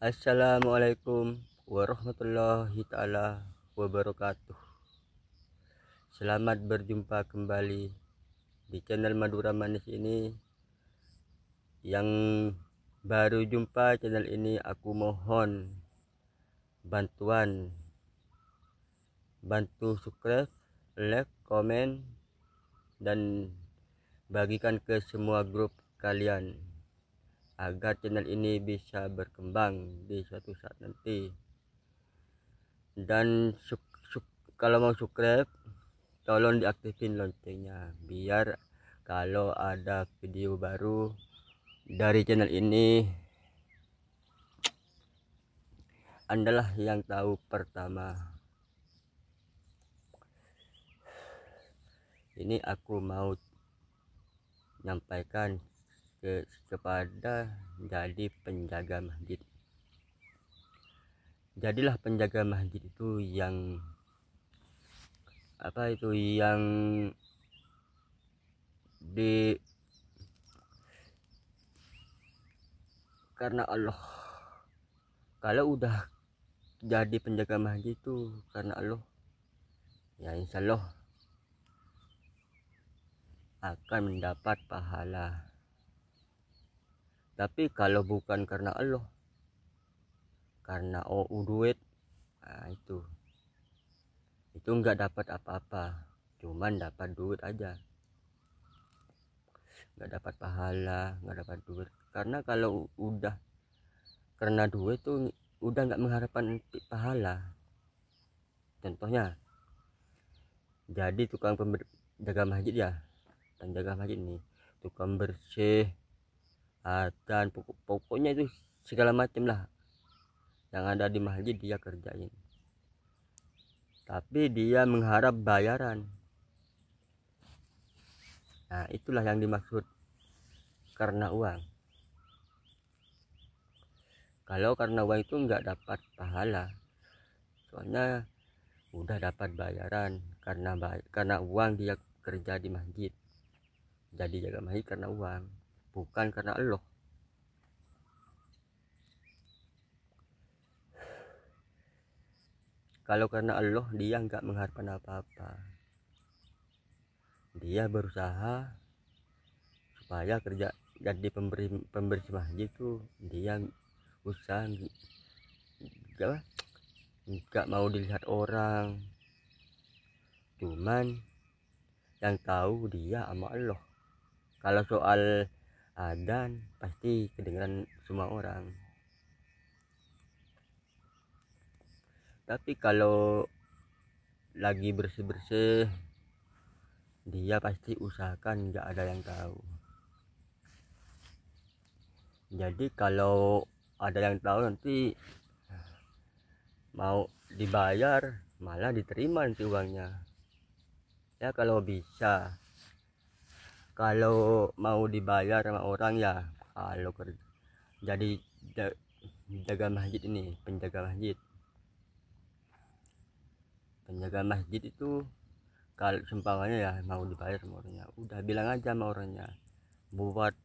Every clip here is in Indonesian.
Assalamualaikum warahmatullahi ta'ala wabarakatuh. Selamat berjumpa kembali di channel Madura Manis ini. Yang baru jumpa channel ini, aku mohon bantu subscribe, like, komen, dan bagikan ke semua grup kalian agar channel ini bisa berkembang di suatu saat nanti. Dan kalau mau subscribe, tolong diaktifin loncengnya biar kalau ada video baru dari channel ini, Andalah yang tahu pertama. Ini aku mau nyampaikan kepada jadi penjaga masjid. Jadilah penjaga masjid itu yang di karena Allah. Kalau udah jadi penjaga masjid itu karena Allah, ya insya Allah akan mendapat pahala. Tapi kalau bukan karena Allah, karena duit, nah itu nggak dapat apa-apa, cuman dapat duit aja, nggak dapat pahala, nggak dapat duit. Karena kalau udah karena duit tuh udah nggak mengharapkan pahala. Contohnya jadi tukang penjaga masjid ya, penjaga masjid nih, tukang bersih, dan pokoknya itu segala macam lah yang ada di masjid dia kerjain, tapi dia mengharap bayaran. Nah, itulah yang dimaksud karena uang. Kalau karena uang itu nggak dapat pahala, soalnya udah dapat bayaran. Karena uang dia kerja di masjid, jadi jaga masjid karena uang, bukan karena Allah. Kalau karena Allah, dia nggak mengharapkan apa-apa. Dia berusaha supaya kerja jadi pembersih masjid itu, dia usaha nggak mau dilihat orang, cuman yang tahu dia sama Allah. Kalau soal adzan pasti kedengaran semua orang, tapi kalau lagi bersih-bersih dia pasti usahakan nggak ada yang tahu. Jadi kalau ada yang tahu nanti mau dibayar malah diterima nanti uangnya. Ya kalau bisa, kalau mau dibayar sama orang ya, kalau jadi jaga masjid ini, penjaga masjid itu kalau seumpamanya ya mau dibayar sama orangnya, udah bilang aja sama orangnya, buat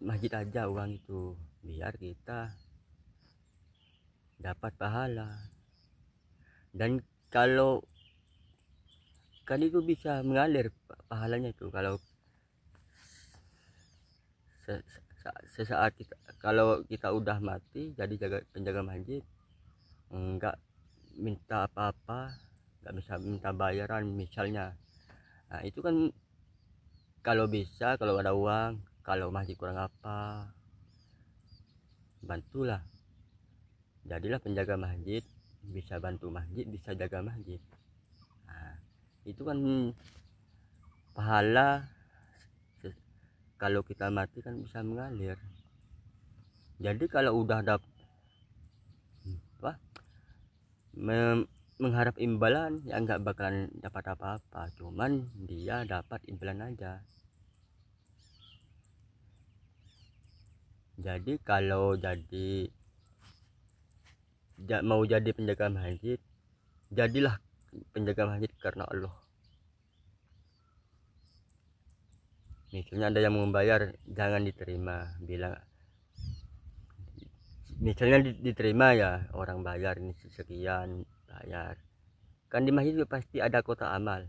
masjid aja uang itu, biar kita dapat pahala. Dan kalau kan itu bisa mengalir pahalanya itu, kalau sesaat kalau kita udah mati jadi penjaga masjid, enggak minta apa-apa, nggak bisa minta bayaran misalnya. Nah itu kan kalau bisa, kalau ada uang, kalau masjid kurang apa, bantulah, jadilah penjaga masjid, bisa bantu masjid, bisa jaga masjid. Nah itu kan pahala kalau kita mati kan bisa mengalir. Jadi kalau udah mengharap imbalan ya nggak bakalan dapat apa-apa, cuman dia dapat imbalan aja. Jadi kalau mau jadi penjaga masjid, jadilah penjaga masjid karena Allah. Misalnya ada yang membayar, jangan diterima, bilang misalnya diterima ya, orang bayar ini sekian, bayar kan di masjid juga pasti ada kotak amal,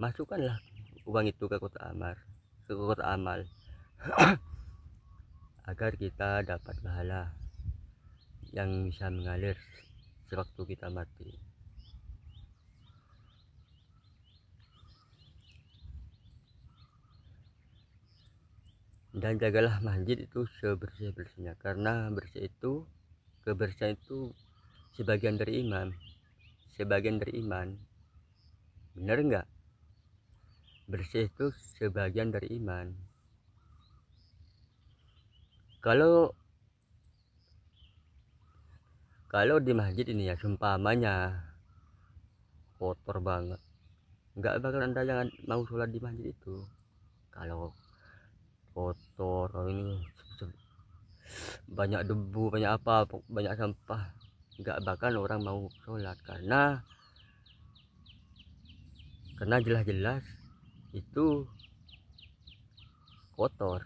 masukkanlah uang itu ke kotak amal agar kita dapat pahala yang bisa mengalir sewaktu kita mati. Dan jagalah masjid itu sebersih-bersihnya, karena kebersihan itu sebagian dari iman. Benar enggak? Bersih itu sebagian dari iman. Kalau di masjid ini ya, seumpamanya kotor banget, nggak bakal ada yang mau sholat di masjid itu. Kalau kotor, kalau ini banyak debu, banyak apa, banyak sampah, nggak bakal orang mau sholat, karena jelas-jelas itu kotor.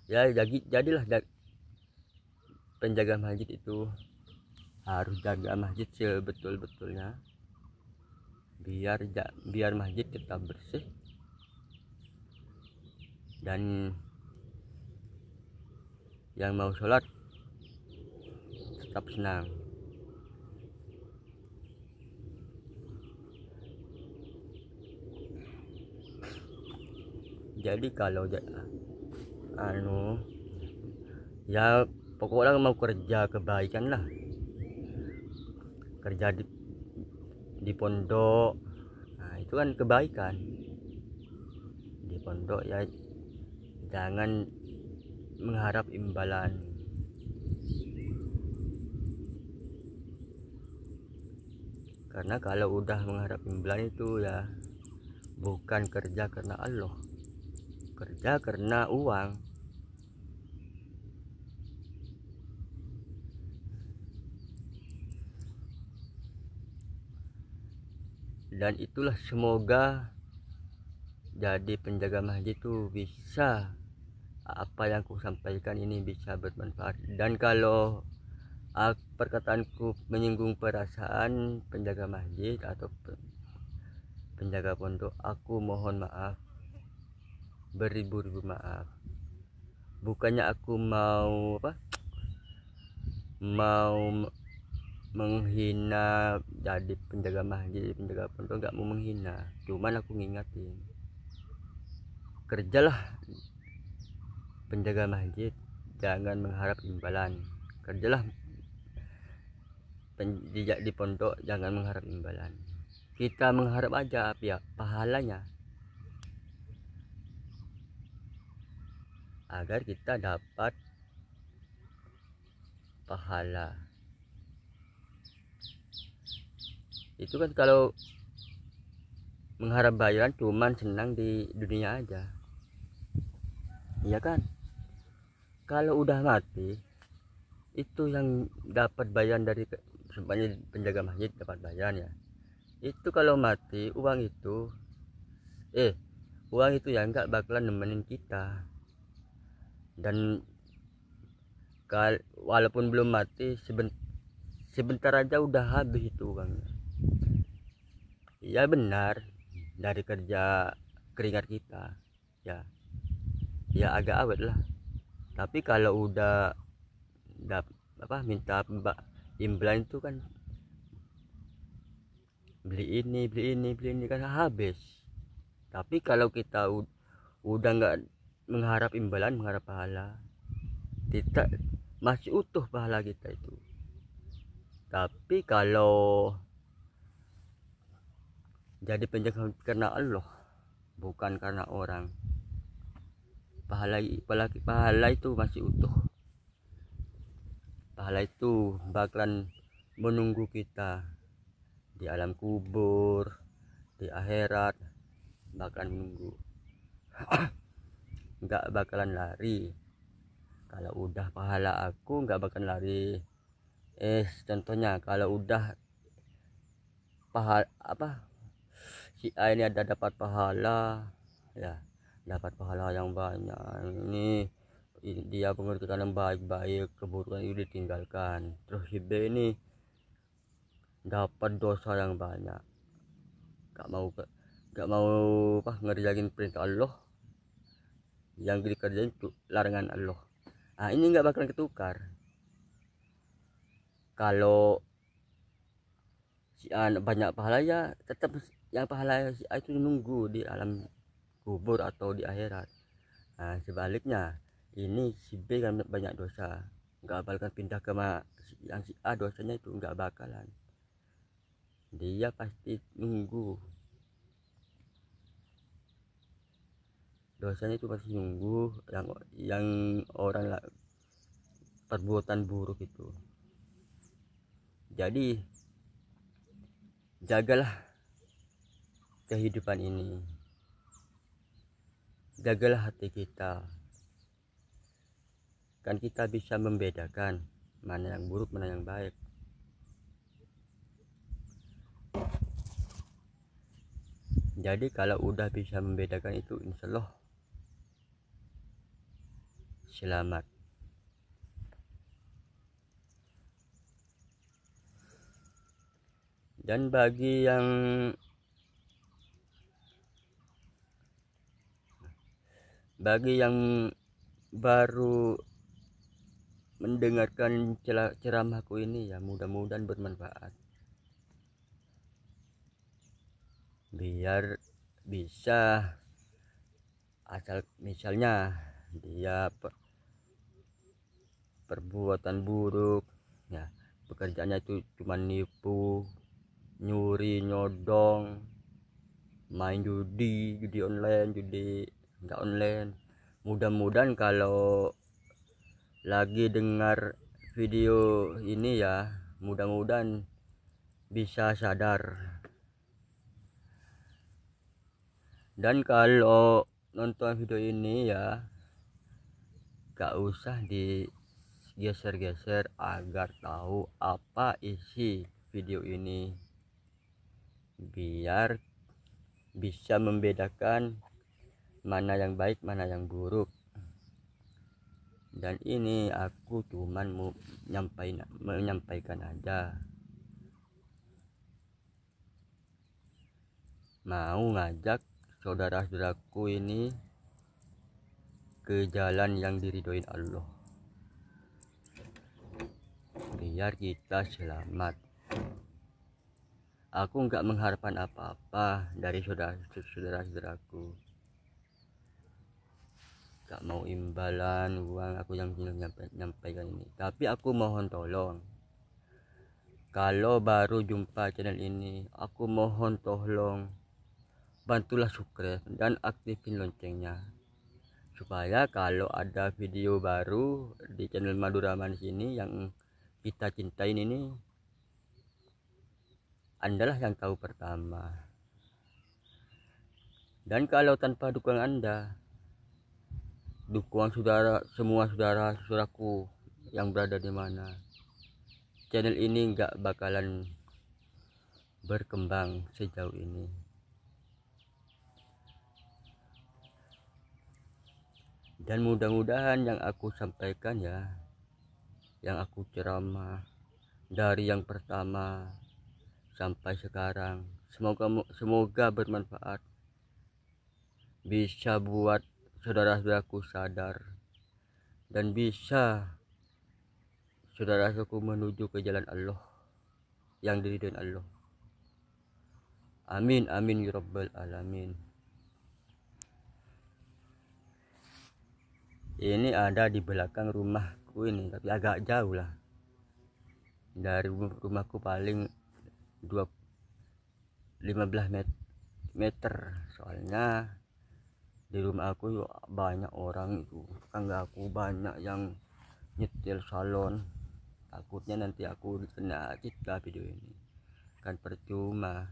Ya jadilah penjaga masjid itu harus jaga masjid sebetul-betulnya, biar masjid tetap bersih dan yang mau sholat tetap senang. Jadi kalau ya pokoknya mau kerja kebaikan lah, kerja di pondok, nah itu kan kebaikan. Di pondok ya jangan mengharap imbalan, karena kalau udah mengharap imbalan itu ya bukan kerja karena Allah, kerja karena uang. Dan itulah, semoga jadi penjaga masjid itu bisa, apa yang ku sampaikan ini bisa bermanfaat. Dan kalau perkataanku menyinggung perasaan penjaga masjid atau penjaga pondok, aku mohon maaf, beribu-ribu maaf. Bukannya aku mau menghina jadi penjaga masjid, penjaga pondok, nggak mau menghina, cuman aku ngingatin, kerjalah penjaga masjid, jangan mengharap imbalan. Kerjalah di pondok, jangan mengharap imbalan. Kita mengharap aja ya pahalanya, agar kita dapat pahala. Itu kan kalau mengharap bayaran cuman senang di dunia aja, iya kan? Kalau udah mati itu yang dapat bayaran dari semuanya, penjaga masjid dapat bayaran ya. Itu kalau mati uang itu ya nggak bakalan nemenin kita. Dan walaupun belum mati, sebentar aja udah habis itu uangnya. Ya benar, dari kerja keringat kita ya agak awet lah. Tapi kalau udah minta imbalan itu kan beli ini kan habis. Tapi kalau kita udah nggak mengharap imbalan, mengharap pahala, kita masih utuh pahala kita itu. Tapi kalau jadi penjaga karena Allah, bukan karena orang, pahala itu masih utuh. Pahala itu bakalan menunggu kita di alam kubur, di akhirat, bakalan menunggu. Nggak bakalan lari. Kalau udah pahala aku nggak bakalan lari. Contohnya kalau udah pahala si A ini ada dapat pahala, ya dapat pahala yang banyak, ini dia mengerjakan yang baik-baik, keburukan itu ditinggalkan. Terus si B ini dapat dosa yang banyak, gak mau ngerjain perintah Allah, yang dikerjain itu larangan Allah. Nah, ini nggak bakalan ketukar. Kalau si A banyak pahala, ya tetap yang pahala si A itu nunggu di alam kubur atau di akhirat. Nah, sebaliknya ini si B kan banyak dosa, nggak bakalan pindah ke yang si A, dosanya itu nggak bakalan, dia pasti nunggu dosanya itu, pasti nunggu yang orang perbuatan buruk itu. Jadi jagalah kehidupan ini, jagalah hati kita, kan kita bisa membedakan mana yang buruk, mana yang baik. Jadi kalau udah bisa membedakan itu, insya Allah selamat. Dan bagi yang baru mendengarkan ceramahku ini, ya mudah-mudahan bermanfaat, biar bisa, asal misalnya dia perbuatan buruk, ya pekerjaannya itu cuma nipu, nyuri, nyodong, main judi online, judi nggak online. Mudah-mudahan kalau lagi dengar video ini, ya mudah-mudahan bisa sadar. Dan kalau nonton video ini, ya gak usah digeser-geser agar tahu apa isi video ini, biar bisa membedakan mana yang baik, mana yang buruk. Dan ini aku cuman mau menyampaikan aja, mau ngajak saudara-saudaraku ini ke jalan yang diridhoin Allah, biar kita selamat. Aku nggak mengharapkan apa-apa dari saudara-saudaraku, gak mau imbalan uang aku yang menyampaikan ini. Tapi aku mohon tolong, kalau baru jumpa channel ini, aku mohon tolong bantulah subscribe dan aktifin loncengnya, supaya kalau ada video baru di channel Madura Manis ini yang kita cintain ini, Andalah yang tahu pertama. Dan kalau tanpa dukungan Anda, dukungan semua saudaraku yang berada di mana, channel ini nggak bakalan berkembang sejauh ini. Dan mudah-mudahan yang aku sampaikan, ya yang aku ceramah dari yang pertama sampai sekarang, semoga bermanfaat, bisa buat saudara-saudaraku sadar, dan bisa saudara-saudaraku menuju ke jalan Allah yang diridhoin Allah. Amin amin ya rabbal alamin. Ini ada di belakang rumahku ini, tapi agak jauh lah dari rumahku, paling 15 meter. Soalnya di rumah aku banyak orang, itu tetangga aku banyak yang nyetel salon. Takutnya nanti aku kena citra video ini, kan percuma.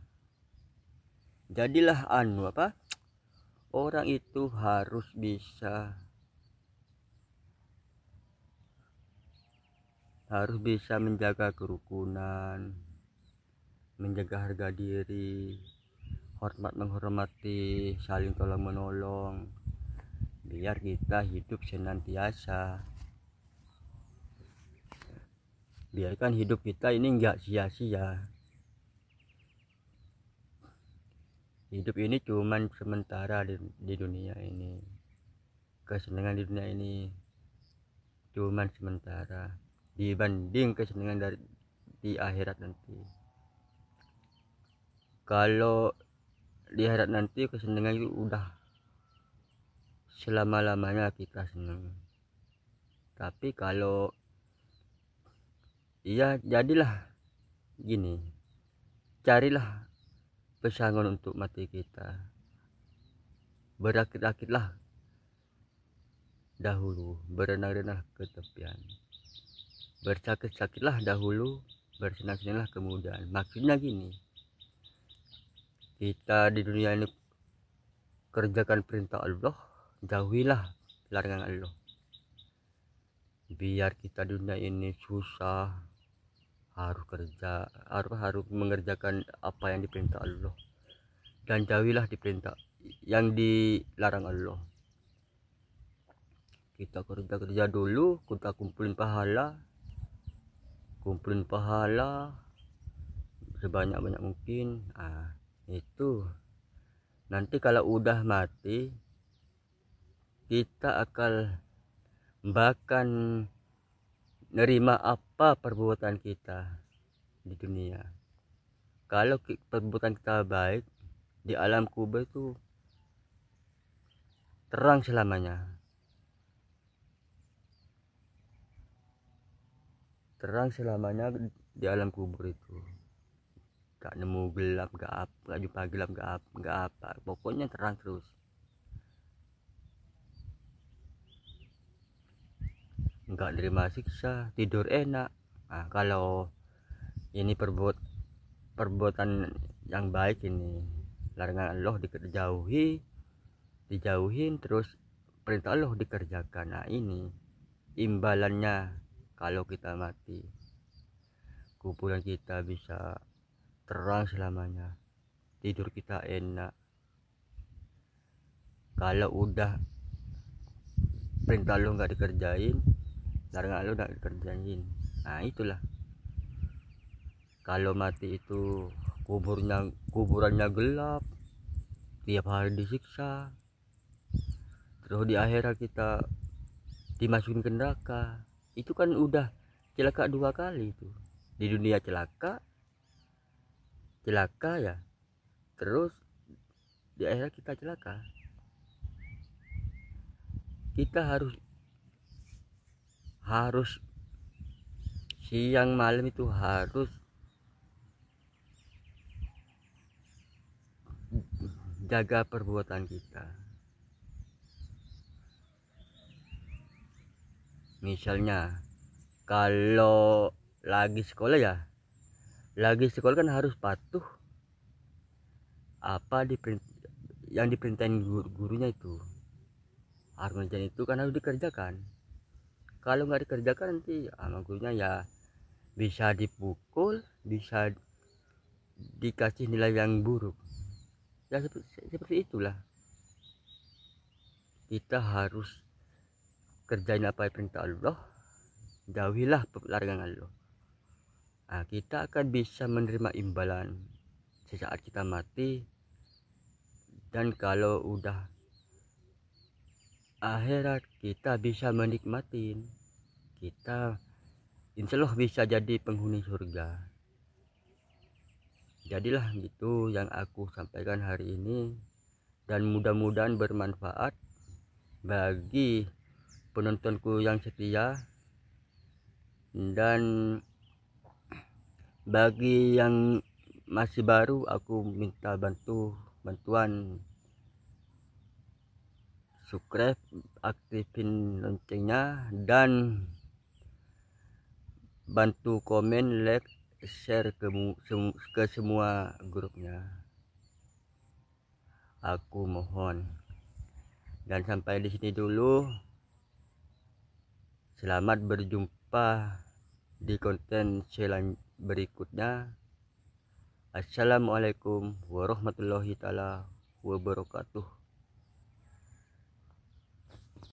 Jadilah orang itu harus bisa menjaga kerukunan, menjaga harga diri, menghormati, saling tolong menolong, biar kita hidup senantiasa. Biarkan hidup kita ini enggak sia-sia. Hidup ini cuman sementara di dunia ini. Kesenangan di dunia ini cuman sementara dibanding kesenangan di akhirat nanti. Kalau di akhirat nanti kesenangan itu udah selama-lamanya kita senang. Tapi kalau iya, jadilah gini, carilah pesangon untuk mati kita. Berakit-akitlah dahulu, berenang-renang ke tepian. Bersakit-sakitlah dahulu, bersenang-senanglah kemudian. Maksudnya gini, kita di dunia ini kerjakan perintah Allah, jauhilah larangan Allah. Biar kita di dunia ini susah, harus kerja, harus mengerjakan apa yang diperintah Allah, dan jauhilah diperintah yang dilarang Allah. Kita kerja dulu, kita kumpulin pahala sebanyak-banyak mungkin. Itu nanti kalau udah mati, kita akan bahkan nerima apa perbuatan kita di dunia. Kalau perbuatan kita baik, di alam kubur itu terang selamanya. Terang selamanya di alam kubur itu. Gak nemu gelap, gak jumpa gelap, gak apa. Pokoknya terang terus. Enggak nerima siksa, tidur enak. Kalau ini perbuatan yang baik, ini larangan Allah dijauhin, terus perintah Allah dikerjakan. Ini imbalannya kalau kita mati. Kuburan kita bisa terang selamanya, tidur kita enak. Kalau udah perintah Allah nggak dikerjain, larangan Allah nggak dikerjain, itulah kalau mati itu kuburannya gelap, tiap hari disiksa, terus di akhirat kita dimasukin ke neraka. Itu kan udah celaka 2 kali itu. Di dunia celaka ya, terus di akhirat kita celaka. Kita harus siang malam itu harus jaga perbuatan kita. Misalnya kalau lagi sekolah kan harus patuh apa yang diperintahin gurunya itu. Harus ngerjain itu kan harus dikerjakan. Kalau nggak dikerjakan nanti sama gurunya ya bisa dipukul, bisa dikasih nilai yang buruk. Ya seperti itulah. Kita harus kerjain apa yang perintah Allah, jauhilah larangan Allah. Kita akan bisa menerima imbalan sesaat kita mati. Dan kalau udah akhirat, kita bisa menikmatin. Kita insya Allah bisa jadi penghuni surga. Jadilah gitu yang aku sampaikan hari ini, dan mudah-mudahan bermanfaat bagi penontonku yang setia, dan bagi yang masih baru aku minta bantuan subscribe, aktifin loncengnya, dan bantu komen, like, share ke semua grupnya. Aku mohon. Dan sampai di sini dulu. Selamat berjumpa di konten berikutnya. Assalamualaikum warahmatullahi taala wabarakatuh.